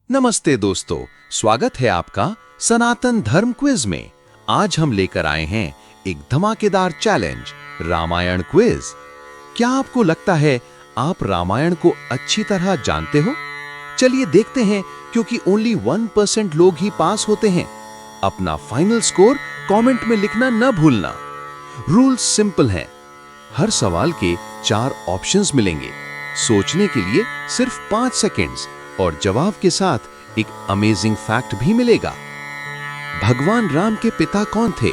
नमस्ते दोस्तों, स्वागत है आपका सनातन धर्म क्विज में। आज हम लेकर आए हैं एक धमाकेदार चैलेंज, रामायण क्विज। क्या आपको लगता है आप रामायण को अच्छी तरह जानते हो? चलिए देखते हैं, क्योंकि ओनली 1% लोग ही पास होते हैं। अपना फाइनल स्कोर कमेंट में लिखना न भूलना। रूल्स सिंपल हैं। हर सवाल के 4 ऑप्शंस मिलेंगे। सोचने के लिए सिर्फ 5 सेकंड्स और जवाब के साथ एक अमेजिंग फैक्ट भी मिलेगा। भगवान राम के पिता कौन थे?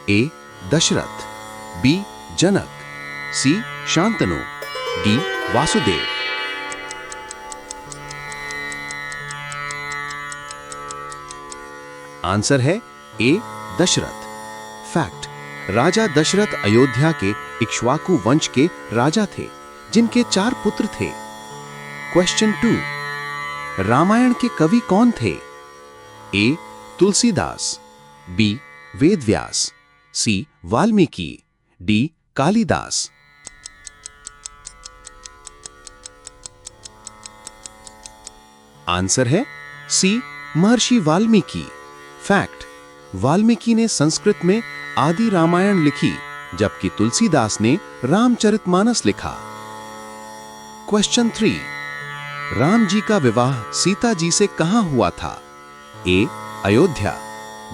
ए दशरथ, बी जनक, सी शांतनु, डी वासुदेव। आंसर है ए दशरथ। फैक्ट: राजा दशरथ अयोध्या के इक्ष्वाकु वंश के राजा थे, जिनके 4 पुत्र थे। क्वेश्चन 2, रामायण के कवि कौन थे? ए तुलसीदास, बी वेदव्यास, सी वाल्मीकि, डी कालिदास। आंसर है सी महर्षि वाल्मीकि। फैक्ट: वाल्मीकि ने संस्कृत में आदि रामायण लिखी, जबकि तुलसीदास ने रामचरितमानस लिखा। क्वेश्चन 3, राम जी का विवाह सीता जी से कहां हुआ था? ए अयोध्या,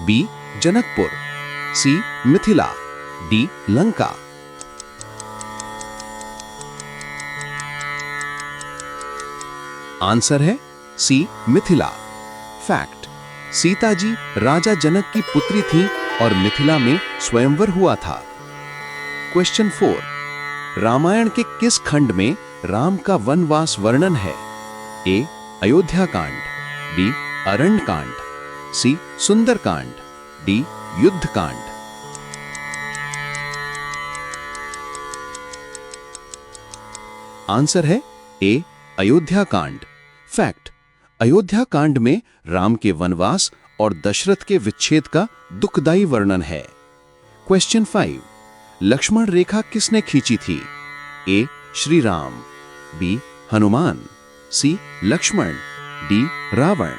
बी जनकपुर, सी मिथिला, डी लंका। आंसर है सी मिथिला। फैक्ट: सीता जी राजा जनक की पुत्री थी और मिथिला में स्वयंवर हुआ था। क्वेश्चन 4, रामायण के किस खंड में राम का वनवास वर्णन है? ए अयोध्या कांड, बी अरण्य कांड, सी सुंदर कांड, डी युद्ध कांड। आंसर है ए अयोध्या कांड। फैक्ट: अयोध्या कांड में राम के वनवास और दशरथ के विच्छेद का दुखदायी वर्णन है। क्वेश्चन 5, लक्ष्मण रेखा किसने खींची थी? ए श्री राम, बी हनुमान, सी लक्ष्मण, डी रावण।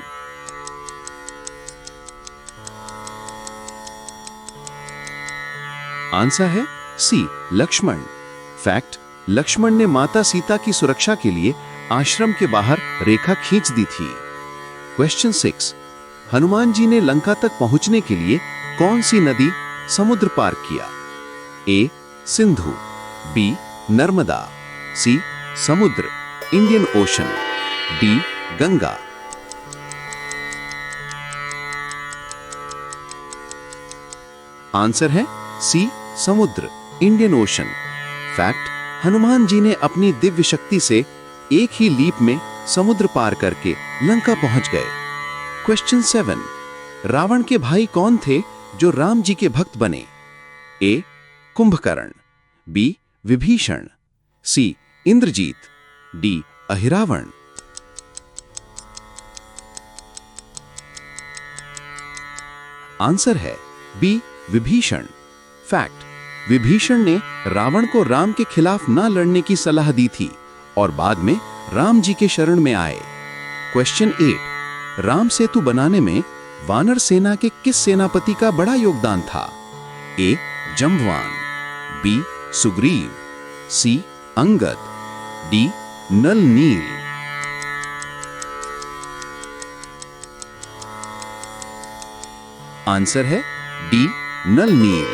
आंसर है सी लक्ष्मण। फैक्ट: लक्ष्मण ने माता सीता की सुरक्षा के लिए आश्रम के बाहर रेखा खींच दी थी। क्वेश्चन 6, हनुमान जी ने लंका तक पहुंचने के लिए कौन सी नदी समुद्र पार किया? ए सिंधु, बी नर्मदा, सी समुद्र Indian ocean, D Ganga. Answer है सी समुद्र Indian ocean. Fact: Hanuman ji ने अपनी दिव्य शक्ति से एक ही लीप में समुद्र पार करके लंका पहुंच गए। क्वेश्चन 7, रावण के भाई कौन थे जो राम जी के भक्त बने? ए कुंभकर्ण, बी विभीषण, सी इंद्रजीत, डी अहिरावण। आंसर है बी विभीषण। फैक्ट: विभीषण ने रावण को राम के खिलाफ न लड़ने की सलाह दी थी और बाद में राम जी के शरण में आए। क्वेश्चन 8, राम सेतु बनाने में वानर सेना के किस सेनापति का बड़ा योगदान था? ए जम्बवान, बी सुग्रीव, सी अंगद, डी नल नील। आंसर है डी नल नील।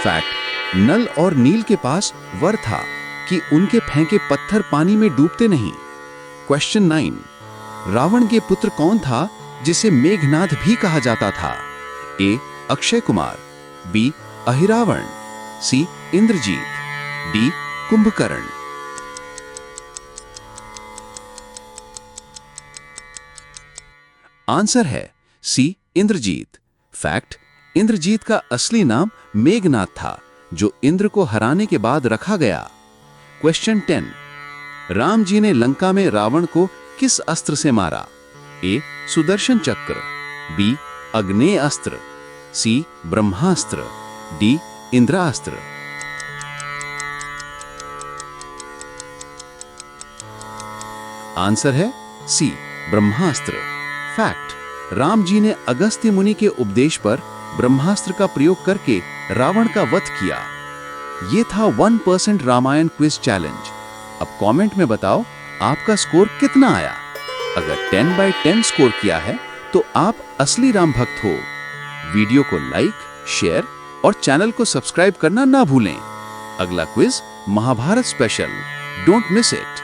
फैक्ट: नल और नील के पास वर था कि उनके फेंके पत्थर पानी में डूबते नहीं। क्वेश्चन 9, रावण के पुत्र कौन था जिसे मेघनाद भी कहा जाता था? ए अक्षय कुमार, बी अहिरावण, सी इंद्रजीत, डी कुंभकर्ण। आंसर है सी इंद्रजीत। फैक्ट: इंद्रजीत का असली नाम मेघनाद था, जो इंद्र को हराने के बाद रखा गया। क्वेश्चन 10, राम जी ने लंका में रावण को किस अस्त्र से मारा? ए सुदर्शन चक्र, बी अग्नेय अस्त्र, सी ब्रह्मास्त्र, डी इंद्रास्त्र। आंसर है सी ब्रह्मास्त्र। फैक्ट, राम जी ने अगस्त्य मुनि के उपदेश पर ब्रह्मास्त्र का प्रयोग करके रावण का वध किया। ये था 1% रामायण क्विज चैलेंज। अब कमेंट में बताओ आपका स्कोर कितना आया। अगर 10/10 स्कोर किया है तो आप असली राम भक्त हो। वीडियो को लाइक, शेयर और चैनल को सब्सक्राइब करना ना भूलें। अगला quiz Mahabharat special, don't miss it.